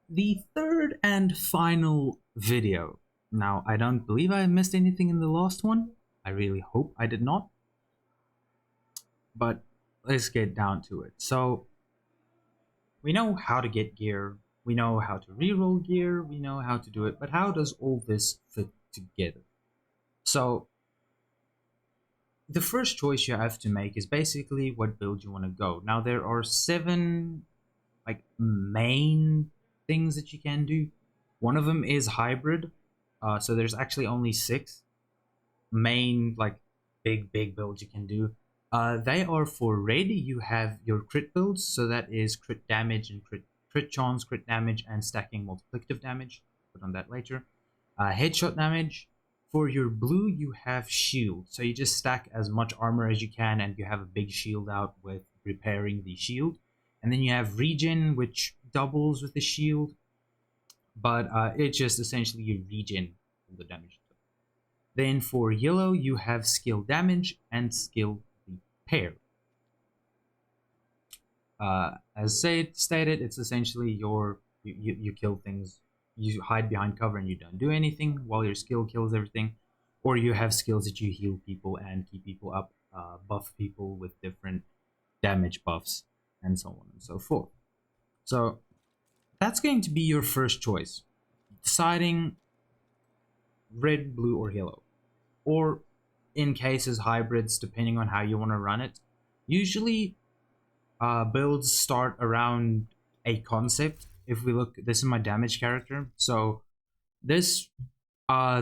the third and final video. Now, I don't believe I missed anything in the last one. I really hope I did not. But let's get down to it. So, we know how to get gear, we know how to reroll gear, we know how to do it, but how does all this fit together? So, the first choice you have to make is basically what build you want to go. Now, there are seven like main things that you can do. One of them is hybrid. So there's actually only six main like big builds you can do. They are for red. You have your crit builds, so that is crit damage and crit chance, crit damage, and stacking multiplicative damage. Put on that later. Headshot damage. For your blue, you have shield. So you just stack as much armor as you can, and you have a big shield out with repairing the shield. And then you have regen, which doubles with the shield, but it's just essentially you regen all the damage. Then for yellow, you have skill damage and skill repair. As stated, it's essentially you kill things, you hide behind cover and you don't do anything while your skill kills everything, or you have skills that you heal people and keep people up, buff people with different damage buffs, and so on and so forth. So that's going to be your first choice, deciding red, blue, or yellow, or in cases hybrids, depending on how you want to run it. Usually builds start around a concept. If we look, this is my damage character, so this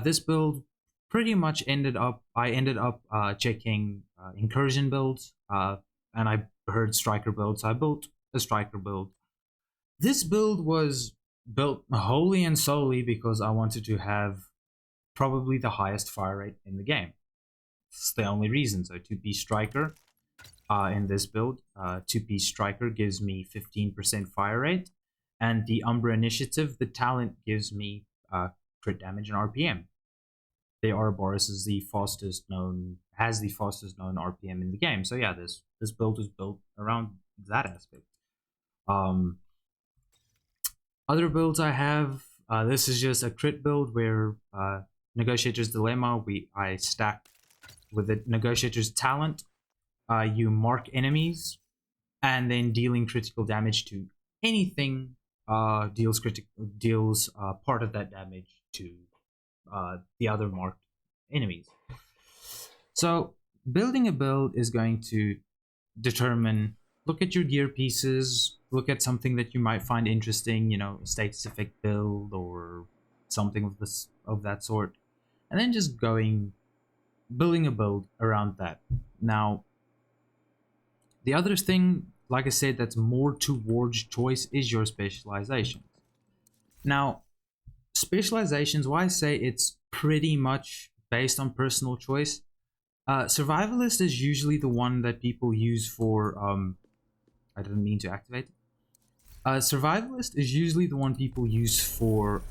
this build pretty much I ended up checking incursion builds, and I heard striker builds, so I built a striker build. This build was built wholly and solely because I wanted to have probably the highest fire rate in the game. It's the only reason. So 2P striker in this build, 2P striker gives me 15% fire rate, and the Umbra initiative, the talent, gives me crit damage and RPM. The Ouroboros is the fastest known, has the fastest known RPM in the game. So yeah, this build is built around that aspect. Other builds I have, this is just a crit build where Negotiator's Dilemma, I stack with the Negotiator's Talent. You mark enemies, and then dealing critical damage to anything deals part of that damage to the other marked enemies. So building a build is going to determine, look at your gear pieces, look at something that you might find interesting, a status effect build or something of that sort, and then just building a build around that. Now, the other thing, like I said, that's more towards choice is your specializations. Now, specializations, why I say it's pretty much based on personal choice. Survivalist is usually the one that people use for I didn't mean to activate. Survivalist is usually the one people use for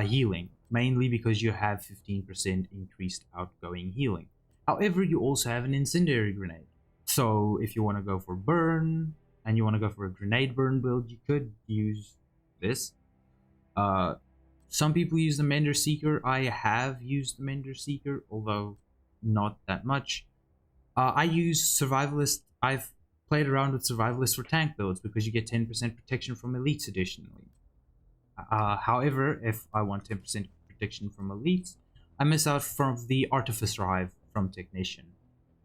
healing, mainly because you have 15% increased outgoing healing. However, you also have an incendiary grenade. So if you want to go for burn and you want to go for a grenade burn build, you could use this. Some people use the Mender Seeker. I have used the Mender Seeker, although not that much. I use Survivalist. I've played around with Survivalist for tank builds because you get 10% protection from elites additionally. However, if I want 10% protection from elites, I miss out from the Artifice Drive from Technician.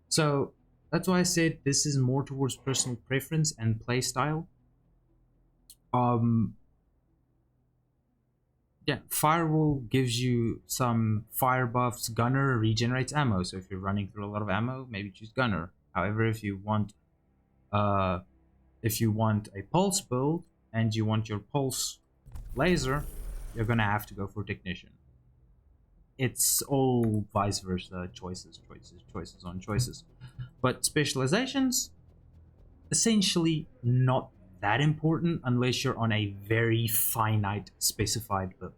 So that's why I said this is more towards personal preference and playstyle. Yeah, Firewall gives you some fire buffs. Gunner regenerates ammo, so if you're running through a lot of ammo, maybe choose Gunner. However, uh, if you want a pulse build and you want your pulse laser, you're gonna have to go for Technician. It's all vice versa, choices on choices. But specializations, essentially not that important unless you're on a very finite specified build.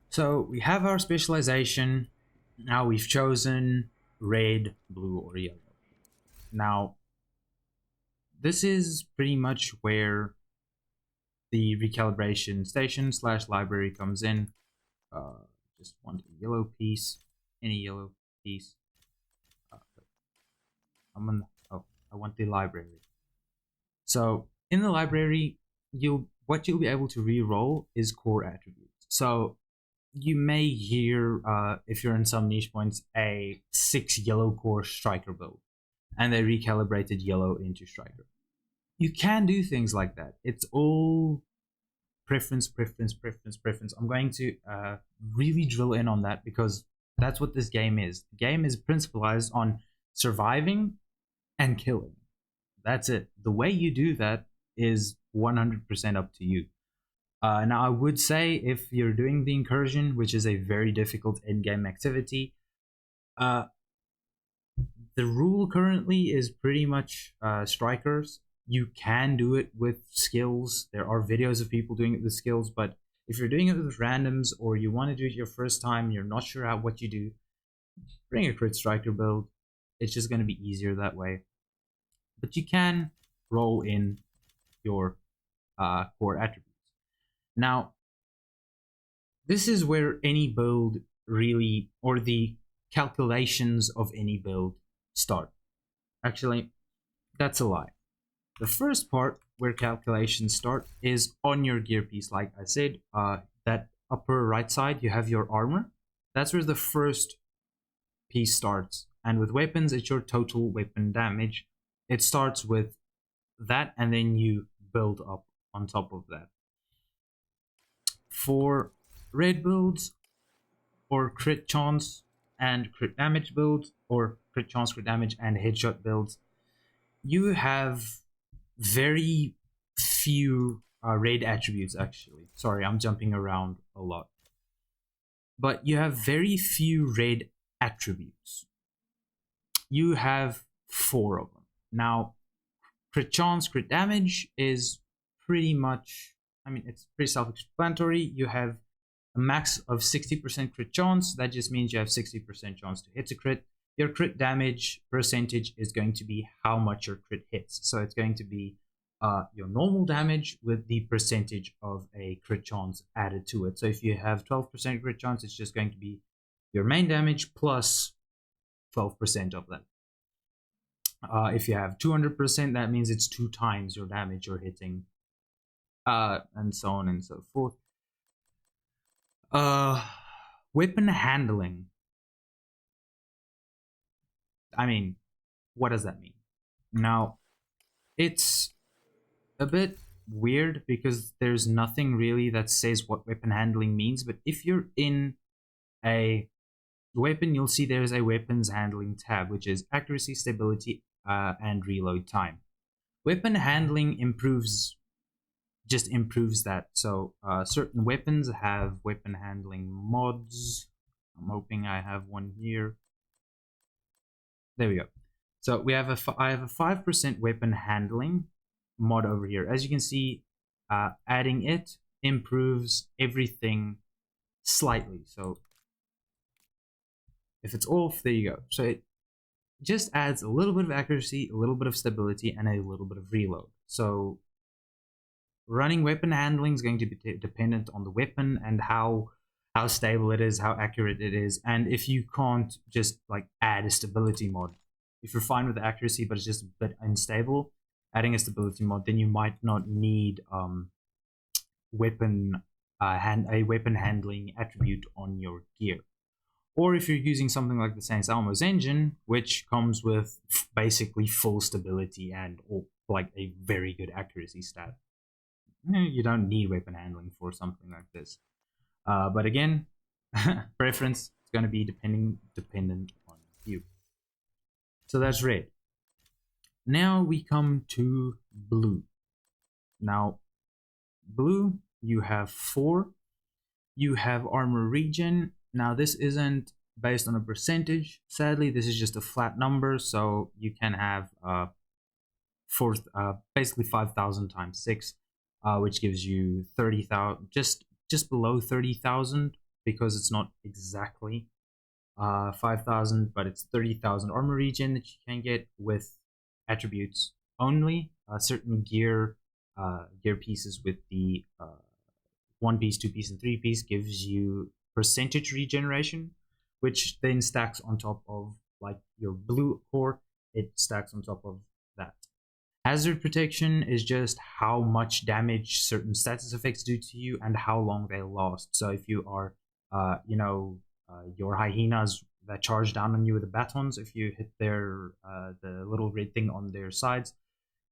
So we have our specialization. Now we've chosen red, blue, or yellow. Now, this is pretty much where the recalibration station slash library comes in. Just want a yellow piece, any yellow piece. Uh, I'm on. Oh, I want the library. So in the library, what you'll be able to re-roll is core attributes. So you may hear, if you're in some niche points, a 6 yellow core striker build, and they recalibrated yellow into striker. You can do things like that. It's all preference, preference, preference, preference. I'm going to really drill in on that because that's what this game is. The game is principalized on surviving and killing. That's it. The way you do that is 100% up to you. Now, I would say if you're doing the incursion, which is a very difficult end-game activity, the rule currently is pretty much strikers. You can do it with skills. There are videos of people doing it with skills, but if you're doing it with randoms or you want to do it your first time, you're not sure what you do, bring a crit striker build. It's just going to be easier that way. But you can roll in your core attributes. Now, this is where any build really, or the calculations of any build start. Actually, that's a lie. The first part where calculations start is on your gear piece. Like I said, that upper right side, you have your armor. That's where the first piece starts. And with weapons, it's your total weapon damage. It starts with that, and then you build up on top of that. For red builds, or crit chance and crit damage builds, or crit chance, crit damage, and headshot builds, you have very few raid attributes, actually. Sorry, I'm jumping around a lot. But you have very few raid attributes. You have 4 of them. Now, crit chance, crit damage is pretty much, it's pretty self-explanatory. You have a max of 60% crit chance. That just means you have 60% chance to hit a crit. Your crit damage percentage is going to be how much your crit hits. So it's going to be your normal damage with the percentage of a crit chance added to it. So if you have 12% crit chance, it's just going to be your main damage plus 12% of that. If you have 200%, that means it's 2 times your damage you're hitting, and so on and so forth. Weapon handling. What does that mean? Now, it's a bit weird because there's nothing really that says what weapon handling means, but if you're in a weapon, you'll see there's a weapons handling tab, which is accuracy, stability, and reload time. Weapon handling improves that. So certain weapons have weapon handling mods. I'm hoping I have one here. There we go. So I have a 5% weapon handling mod over here. As you can see, adding it improves everything slightly. So if it's off, there you go. So it just adds a little bit of accuracy, a little bit of stability, and a little bit of reload. So running weapon handling is going to be dependent on the weapon and how stable it is, how accurate it is, and if you can't just like add a stability mod. If you're fine with the accuracy but it's just a bit unstable, adding a stability mod, then you might not need a weapon handling attribute on your gear. Or if you're using something like the Saints Almo's engine, which comes with basically full stability and like a very good accuracy stat, you don't need weapon handling for something like this. But again, preference is going to be dependent on you. So that's red. Now we come to blue. Now, blue, you have 4. You have armor regen. Now, this isn't based on a percentage. Sadly, this is just a flat number, so you can have basically 5,000 times 6, which gives you 30,000, just below 30,000, because it's not exactly 5,000, but it's 30,000 armor regen that you can get with attributes only. Certain gear pieces with the 1 piece, 2 piece, and 3 piece gives you percentage regeneration, which then stacks on top of like your blue core. It stacks on top of that. Hazard protection is just how much damage certain status effects do to you and how long they last. So if you are, your hyenas that charge down on you with the batons, if you hit their the little red thing on their sides,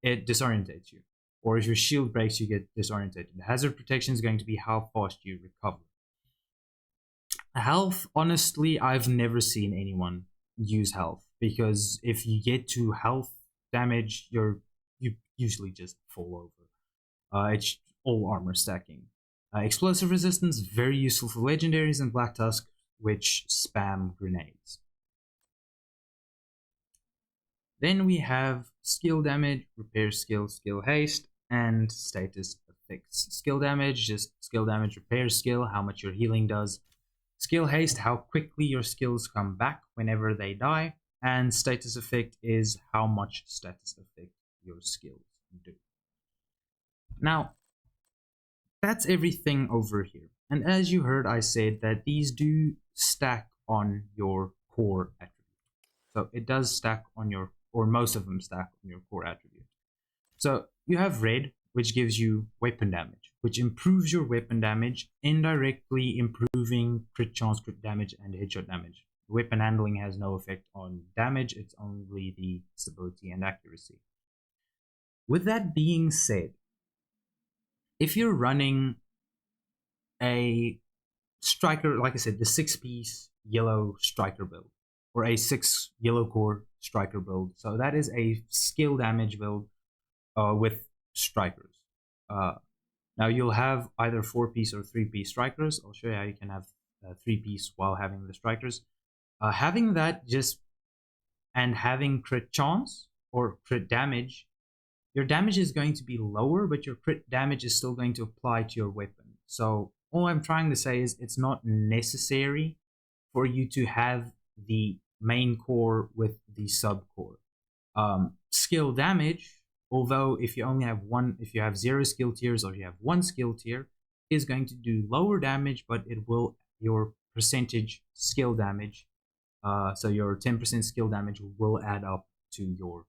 it disorientates you. Or if your shield breaks, you get disorientated. Hazard protection is going to be how fast you recover. Health, honestly, I've never seen anyone use health, because if you get to health damage, you usually just fall over. It's all armor stacking. Explosive resistance, very useful for legendaries and Black Tusk, which spam grenades. Then we have skill damage, repair skill, skill haste, and status effects. Skill damage, just skill damage, repair skill, how much your healing does. Skill haste, how quickly your skills come back whenever they die. And status effect is how much status effect your skills do. Now, that's everything over here. And as you heard, I said that these do stack on your core attribute. So it does stack on your, or most of them stack on your core attribute. So you have red, which gives you weapon damage, which improves your weapon damage, indirectly improving crit chance, crit damage, and headshot damage. Weapon handling has no effect on damage, it's only the stability and accuracy. With that being said, if you're running a striker, like I said, the 6-piece yellow striker build, or a 6 yellow core striker build, so that is a skill damage build with strikers. Now you'll have either 4-piece or 3-piece strikers. I'll show you how you can have 3-piece while having the strikers. Having that just and having crit chance or crit damage, your damage is going to be lower, but your crit damage is still going to apply to your weapon. So all I'm trying to say is it's not necessary for you to have the main core with the sub core. Skill damage, although if you only have one, if you have 0 skill tiers or you have 1 skill tier, is going to do lower damage, but it will, your percentage skill damage, so your 10% skill damage will add up to your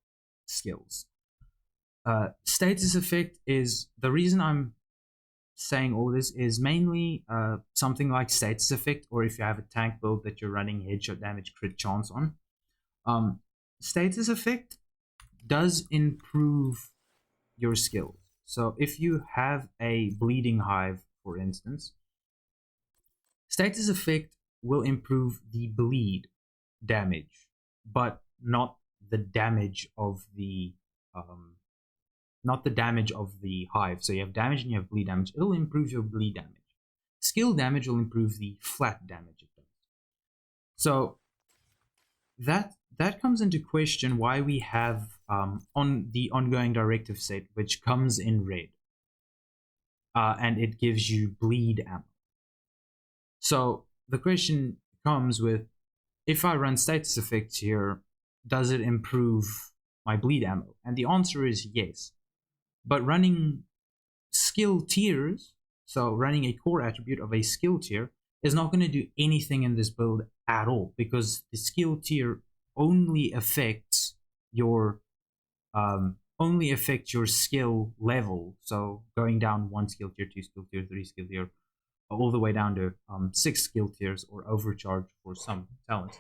skills. Status effect is, the reason I'm saying all this is mainly something like status effect, or if you have a tank build that you're running headshot damage crit chance on. Status effect does improve your skills. So if you have a bleeding hive, for instance, status effect will improve the bleed damage, but not the damage of the hive. So you have damage and you have bleed damage. It'll improve your bleed damage. Skill damage will improve the flat damage it does. So that comes into question why we have on the ongoing directive set, which comes in red, and it gives you bleed ammo. So the question comes with, if I run status effects here, does it improve my bleed ammo? And the answer is yes. But running skill tiers, so running a core attribute of a skill tier, is not going to do anything in this build at all, because the skill tier only affects your skill level. So going down 1 skill tier, 2 skill tier, 3 skill tier, all the way down to 6 skill tiers, or overcharge for some talents.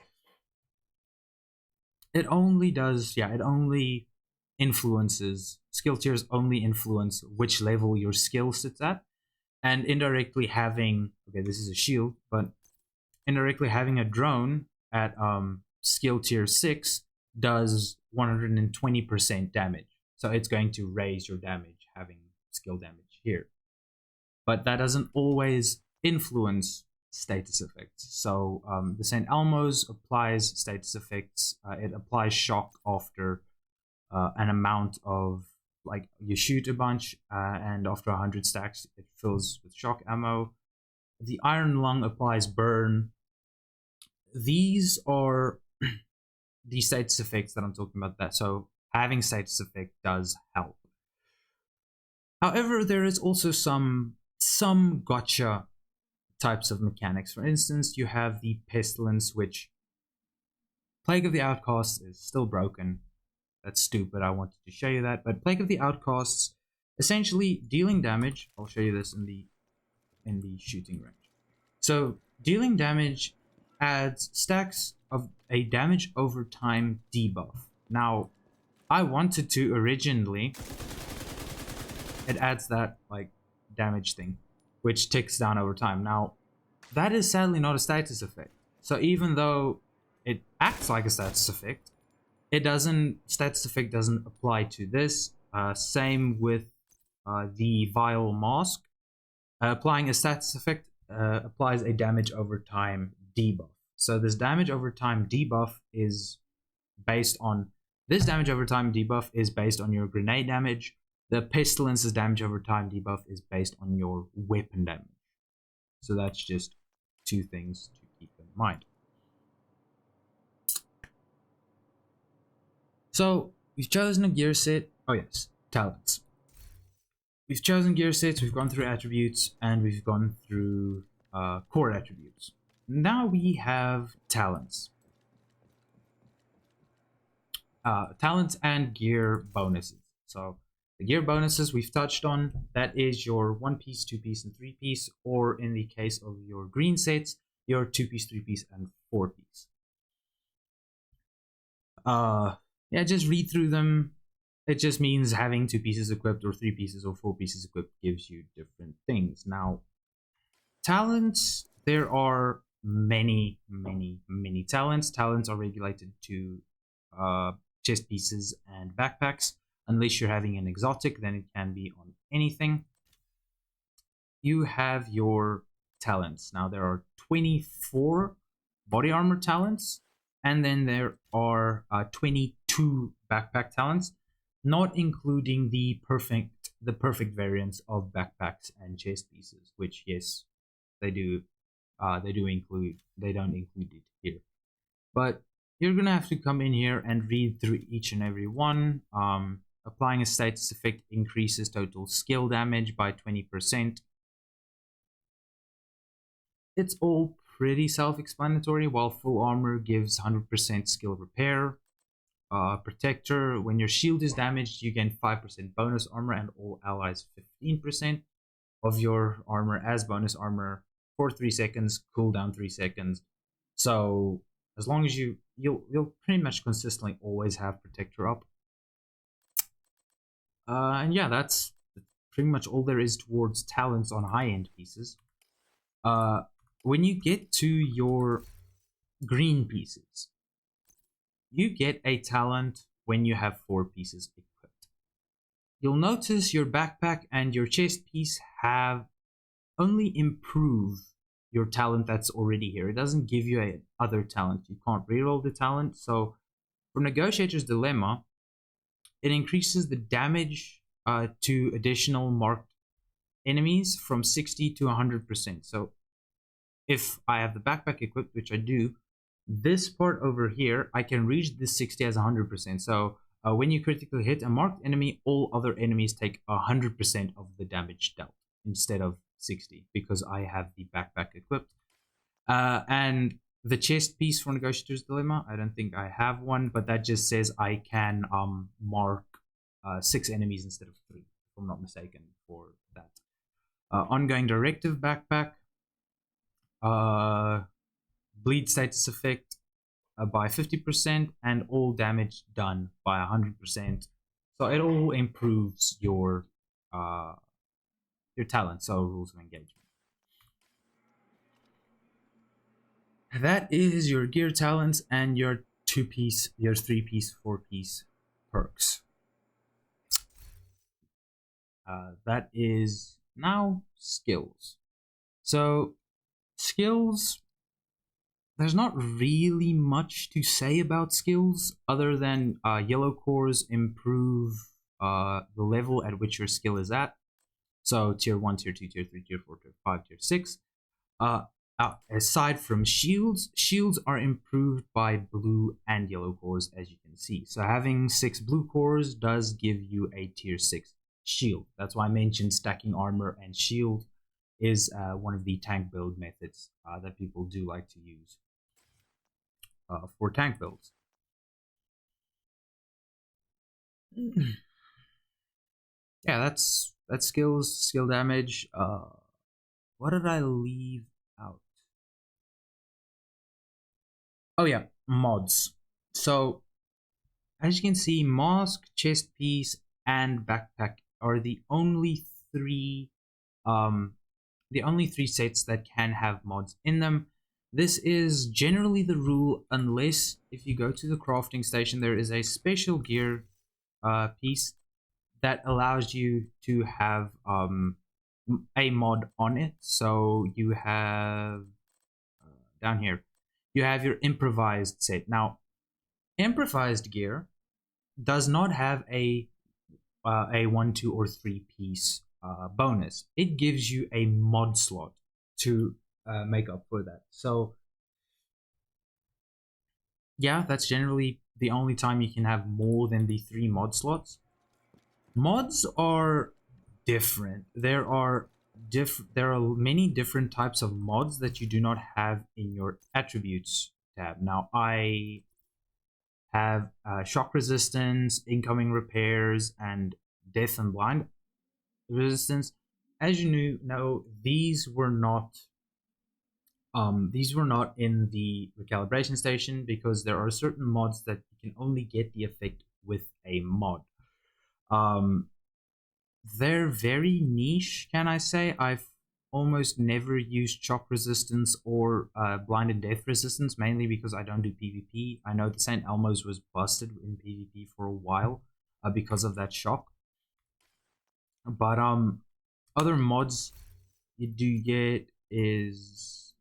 It only does, it only influences, skill tiers only influence which level your skill sits at, and indirectly having, okay, this is a shield, but indirectly having a drone at skill tier 6 does 120% damage. So it's going to raise your damage having skill damage here. But that doesn't always influence status effects. So the St. Elmo's applies status effects. It applies shock after an amount of, like, you shoot a bunch and after 100 stacks it fills with shock ammo. The Iron Lung applies burn. These are the status effects that I'm talking about. That, so having status effect does help. However, there is also some gotcha types of mechanics. For instance, you have the Pestilence, which Plague of the Outcasts is still broken. That's stupid, I wanted to show you that. But Plague of the Outcasts, essentially dealing damage. I'll show you this in the shooting range. So dealing damage adds stacks of a damage over time debuff. Now, I wanted to originally, it adds that like damage thing, which ticks down over time. Now, that is sadly not a status effect. So even though it acts like a status effect, status effect doesn't apply to this. Same with the Vile Mask. Applying a status effect applies a damage over time debuff. So this damage over time debuff is based on your grenade damage. The Pestilence's damage over time debuff is based on your weapon damage. So that's just two things to keep in mind. So we've chosen a gear set. Oh yes, talents. We've chosen gear sets, we've gone through attributes, and we've gone through core attributes. Now we have talents. Talents and gear bonuses. So the gear bonuses we've touched on, that is your 1-piece, 2-piece, and 3-piece, or in the case of your green sets, your 2-piece, 3-piece, and 4-piece. Yeah, just read through them. It just means having 2 pieces equipped or 3 pieces or 4 pieces equipped gives you different things. Now, talents, there are many talents. Talents are regulated to chest pieces and backpacks. Unless you're having an exotic, then it can be on anything. You have your talents. Now, there are 24 body armor talents, and then there are 22 backpack talents, not including the perfect variants of backpacks and chest pieces, which yes, they do include. They don't include it here, but you're gonna have to come in here and read through each and every one. Applying a status effect increases total skill damage by 20%. It's all pretty self-explanatory. While full armor gives 100% skill repair. Protector, when your shield is damaged, you gain 5% bonus armor and all allies 15% of your armor as bonus armor for 3 seconds, cooldown 3 seconds. So as long as you'll pretty much consistently always have Protector up. And yeah, that's pretty much all there is towards talents on high-end pieces. When you get to your green pieces, you get a talent when you have 4 pieces equipped. You'll notice your backpack and your chest piece have only improve your talent that's already here. It doesn't give you a other talent. You can't reroll the talent. So for Negotiator's Dilemma, it increases the damage to additional marked enemies from 60 to 100%. So if I have the backpack equipped, which I do, this part over here, I can reach this 60 as 100%. So when you critically hit a marked enemy, all other enemies take 100% of the damage dealt instead of 60 because I have the backpack equipped. And the chest piece for Negotiator's Dilemma, I don't think I have one, but that just says I can mark 6 enemies instead of 3, if I'm not mistaken, for that. Ongoing Directive backpack. Bleed status effect by 50% and all damage done by 100%. So it all improves your talent, so rules of engagement. That is your gear talents and your 2-piece, your 3-piece, 4-piece perks. That is now skills. So skills, there's not really much to say about skills other than yellow cores improve the level at which your skill is at. So tier 1, tier 2, tier 3, tier 4, tier 5, tier 6. aside from shields, shields are improved by blue and yellow cores, as you can see. So having 6 blue cores does give you a tier 6 shield. That's why I mentioned stacking armor and shield is one of the tank build methods that people do like to use for tank builds. Yeah, that's skills, skill damage. What did I leave out? Oh yeah, mods. So as you can see, mask, chest piece, and backpack are um the only three sets that can have mods in them. This is generally the rule unless if you go to the crafting station, there is a special gear piece that allows you to have a mod on it. So you have down here, you have your improvised set. Now, improvised gear does not have a 1, 2, or 3 piece bonus. It gives you a mod slot to make up for that. So yeah, that's generally the only time you can have more than the 3 mod slots. Mods are different. There are many different types of mods that you do not have in your attributes tab. Now I have shock resistance, incoming repairs, and death and blind resistance. As you know, these were not in the recalibration station because there are certain mods that you can only get the effect with a mod. They're very niche, can I say? I've almost never used shock resistance or blind and death resistance, mainly because I don't do PvP. I know the St. Elmo's was busted in PvP for a while because of that shock. But other mods you do get is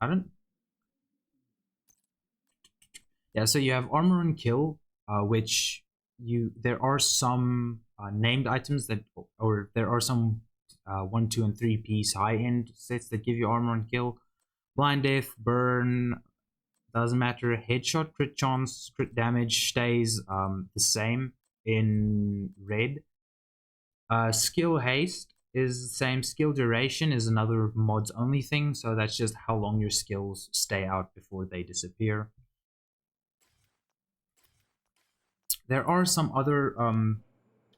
yeah, so you have armor and kill, which there are some named items that, or there are some 1, 2, and 3 piece high end sets that give you armor and kill. Blind death, burn, doesn't matter. Headshot, crit chance, crit damage stays the same in red. Skill haste is the same. Skill duration is another mods only thing, so that's just how long your skills stay out before they disappear. There are some other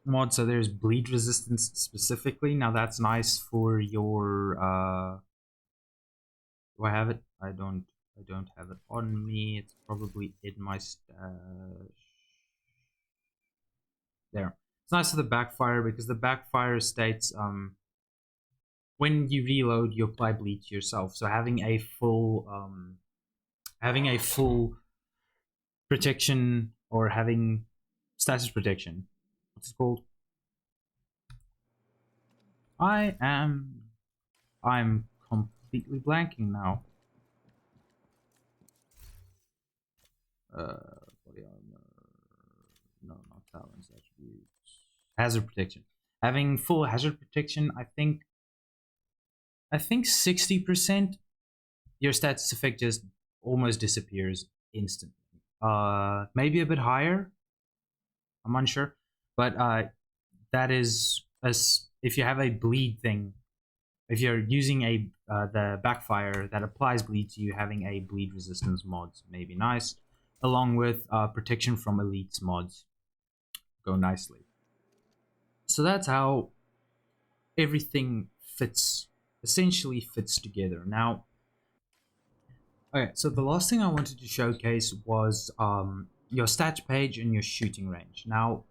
mods, so there's bleed resistance specifically. Now that's nice for your do I have it? I don't have it on me. It's probably in my stash. There. It's nice for the backfire because the backfire states when you reload you apply bleed to yourself. So having a full protection, or having status protection. What's it called? I'm completely blanking now. Body armor. No, not talents, attributes. Hazard protection. Having full hazard protection, I think 60% your status effect just almost disappears instantly. Maybe a bit higher. I'm unsure, but that is as if you have a bleed thing. If you're using the backfire that applies bleed to you, having a bleed resistance mods may be nice, along with protection from elites mods go nicely. So that's how everything essentially fits together. Now, okay, so the last thing I wanted to showcase was your stats page and your shooting range. Now,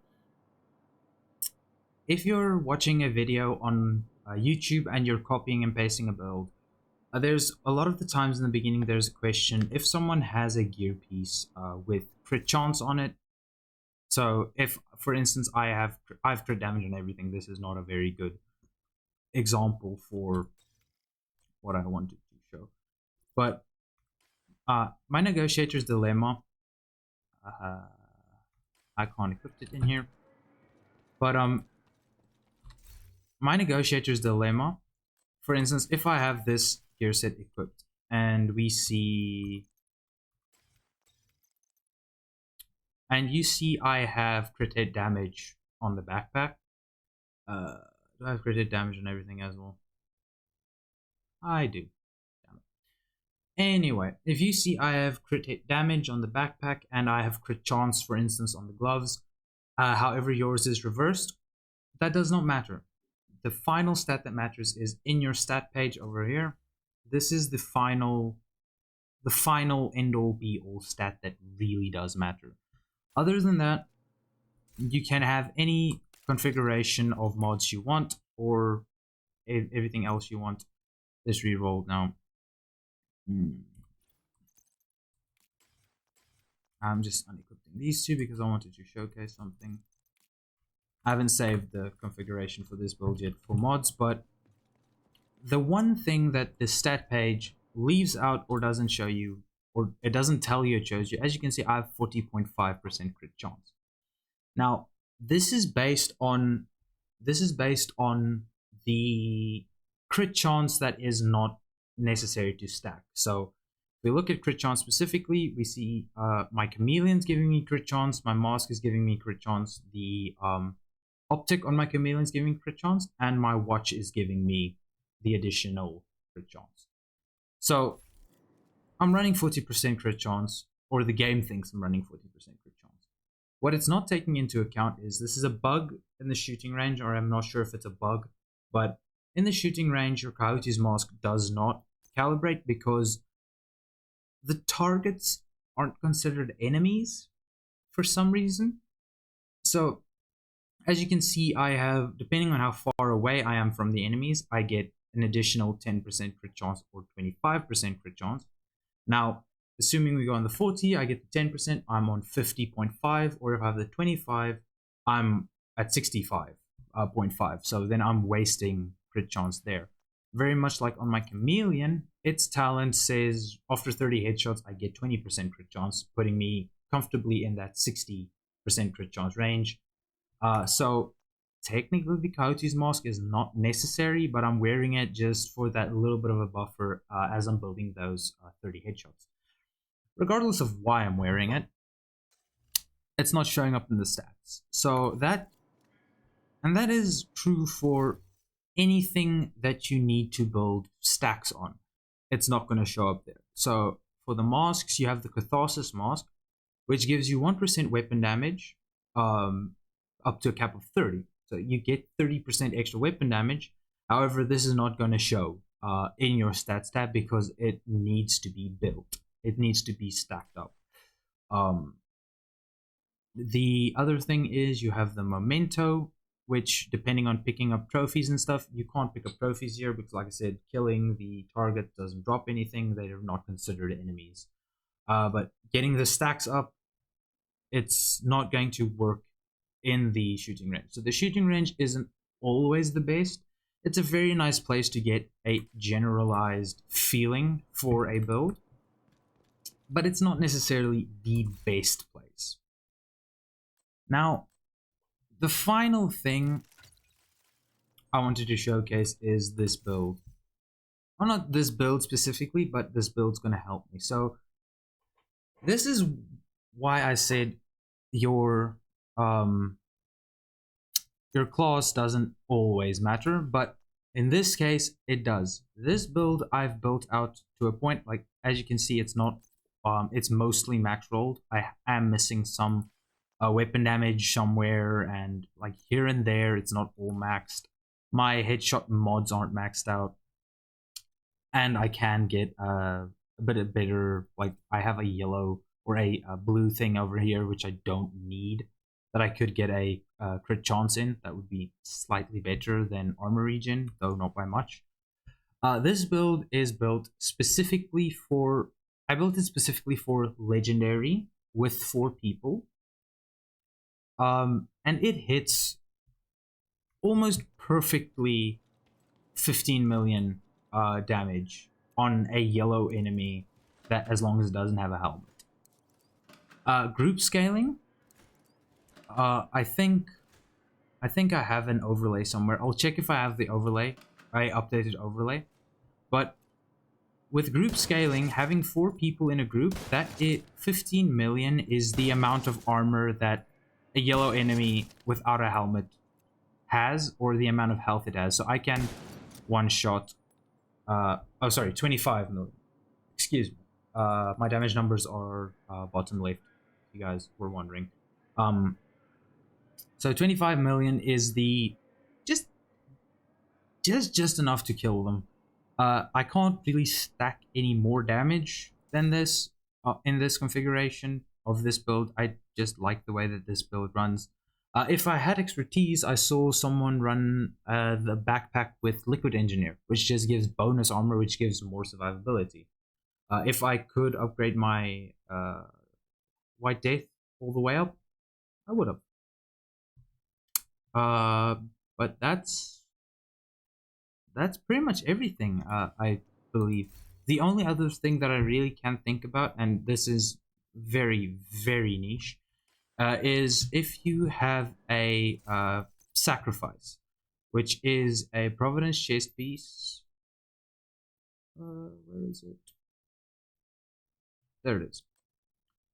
if you're watching a video on YouTube and you're copying and pasting a build, there's a lot of the times in the beginning there's a question if someone has a gear piece with crit chance on it. So if, for instance, I've crit damage and everything, this is not a very good example for what I wanted to show. But my negotiator's dilemma, I can't equip it in here. But my negotiator's dilemma, for instance, if I have this gear set equipped and we see, and you see I have crit hit damage on the backpack. Do I have crit hit damage on everything as well? I do. Damn it. Anyway, if you see I have crit hit damage on the backpack and I have crit chance, for instance, on the gloves, however yours is reversed, that does not matter. The final stat that matters is in your stat page over here. This is the final end all be all stat that really does matter. Other than that, you can have any configuration of mods you want or everything else you want. This rerolled now. I'm just unequipping these two because I wanted to showcase something. I haven't saved the configuration for this build yet for mods, but the one thing that the stat page leaves out or doesn't show you, or it doesn't tell you it shows you, as you can see, I have 40.5% crit chance. Now, this is based on the crit chance that is not necessary to stack. So if we look at crit chance specifically, we see my chameleon's giving me crit chance, my mask is giving me crit chance, the optic on my chameleon's giving me crit chance, and my watch is giving me the additional crit chance. So I'm running 40% crit chance, or the game thinks I'm running 40% crit chance. What it's not taking into account is this is a bug in the shooting range, or I'm not sure if it's a bug, but in the shooting range, your Coyote's mask does not calibrate because the targets aren't considered enemies for some reason. So as you can see, I have, depending on how far away I am from the enemies, I get an additional 10% crit chance or 25% crit chance. Now, assuming we go on the 40, I get the 10%, I'm on 50.5, or if I have the 25, I'm at 65.5. So then I'm wasting crit chance there. Very much like on my chameleon, its talent says after 30 headshots, I get 20% crit chance, putting me comfortably in that 60% crit chance range. So technically the Coyote's mask is not necessary, but I'm wearing it just for that little bit of a buffer as I'm building those 30 headshots. Regardless of why I'm wearing it, it's not showing up in the stats. So that is true for anything that you need to build stacks on. It's not going to show up there. So for the masks, you have the Catharsis mask, which gives you 1% weapon damage up to a cap of 30. So you get 30% extra weapon damage. However, this is not going to show in your stats tab because it needs to be built. It needs to be stacked up. The other thing is you have the memento, which depending on picking up trophies and stuff, you can't pick up trophies here because, like I said, killing the target doesn't drop anything. They are not considered enemies. But getting the stacks up, it's not going to work in the shooting range. So the shooting range isn't always the best. It's a very nice place to get a generalized feeling for a build, but it's not necessarily the best place. Now, the final thing I wanted to showcase is this build. Well, not this build specifically, but this build's going to help me. So this is why I said your class doesn't always matter, but in this case it does. This build I've built out to a point, like as you can see, it's not it's mostly max rolled. I am missing some weapon damage somewhere, and like here and there it's not all maxed. My headshot mods aren't maxed out, and I can get a bit better. Like I have a yellow or a blue thing over here which I don't need, that I could get a crit chance in. That would be slightly better than armor regen, though not by much. This build is built specifically for, I built it specifically for legendary with 4 people. And it hits almost perfectly 15 million damage on a yellow enemy, that as long as it doesn't have a helmet. Group scaling, I think I have an overlay somewhere. I'll check if I have the overlay, I updated overlay. But with group scaling, having 4 people in a group, 15 million is the amount of armor that a yellow enemy without a helmet has, or the amount of health it has. So I can one shot 25 million. Excuse me. My damage numbers are bottom left, if you guys were wondering. So 25 million is the just enough to kill them. I can't really stack any more damage than this in this configuration of this build. I just like the way that this build runs. If I had expertise, I saw someone run the backpack with Liquid Engineer, which just gives bonus armor, which gives more survivability. If I could upgrade my White Death all the way up, I would have. But that's pretty much everything, I believe. The only other thing that I really can't think about, and this is very, very niche, is if you have a sacrifice, which is a Providence chest piece. Where is it? There it is.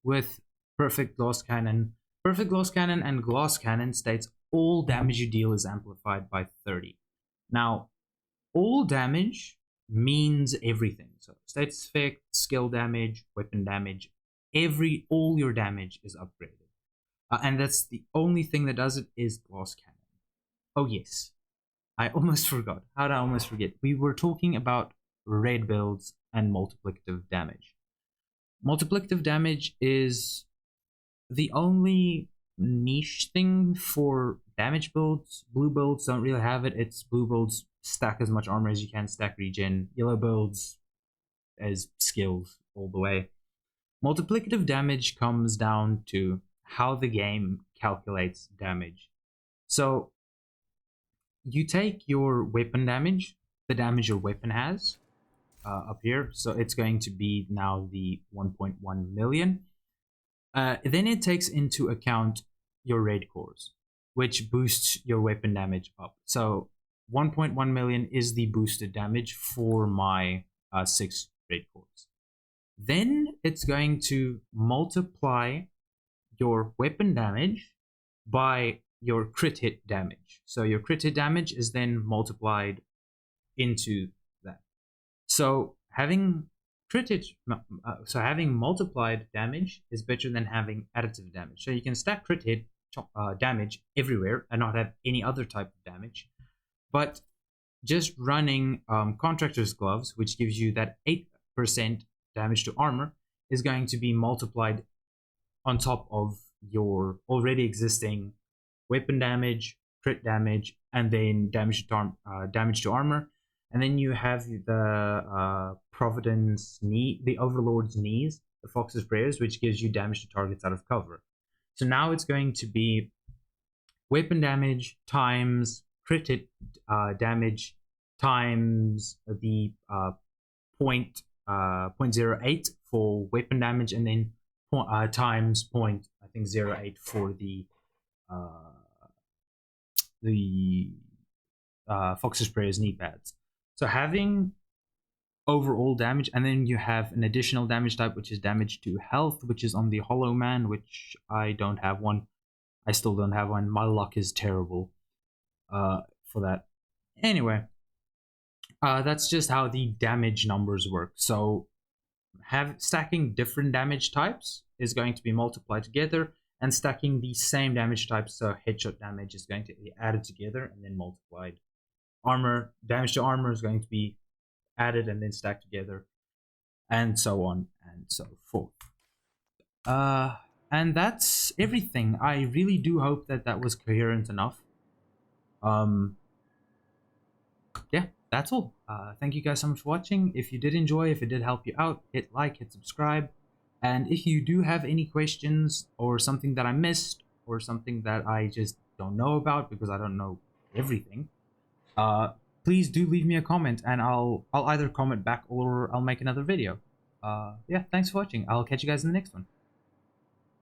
With perfect glass cannon. Perfect glass cannon and glass cannon states all damage you deal is amplified by 30. Now, all damage means everything. So status effect, skill damage, weapon damage, all your damage is upgraded. And that's the only thing that does it is glass cannon. Oh yes, I almost forgot. How did I almost forget? We were talking about red builds and multiplicative damage. Multiplicative damage is the only niche thing for damage builds. Blue builds don't really have it. It's blue builds stack as much armor as you can, stack regen. Yellow builds as skills all the way. Multiplicative damage comes down to how the game calculates damage. So you take your weapon damage, the damage your weapon has, up here. So it's going to be now the 1.1 million. Then it takes into account your raid cores, which boosts your weapon damage up. So 1.1 million is the boosted damage for my 6 raid cores. Then it's going to multiply your weapon damage by your crit hit damage. So your crit hit damage is then multiplied into that. So having having multiplied damage is better than having additive damage. So you can stack crit hit damage everywhere and not have any other type of damage. But just running Contractor's Gloves, which gives you that 8% damage to armor, is going to be multiplied on top of your already existing weapon damage, crit damage, and then damage to armor. And then you have the Providence knee, the Overlord's knees, the Fox's prayers, which gives you damage to targets out of cover. So now it's going to be weapon damage times crit hit damage times the 0.08 for weapon damage, and then times 0.08 for the Fox's prayers knee pads. So having overall damage, and then you have an additional damage type, which is damage to health, which is on the Hollow Man, which I don't have one. I still don't have one. My luck is terrible for that. Anyway, that's just how the damage numbers work. So stacking different damage types is going to be multiplied together, and stacking the same damage types, so headshot damage, is going to be added together and then multiplied. Damage to armor is going to be added and then stacked together, and so on and so forth. And that's everything. I really do hope that that was coherent enough. Yeah, that's all. Thank you guys so much for watching. If you did enjoy, if it did help you out, hit like, hit subscribe. And if you do have any questions or something that I missed or something that I just don't know about, because I don't know everything, please do leave me a comment, and I'll either comment back or I'll make another video. Yeah, thanks for watching. I'll catch you guys in the next one.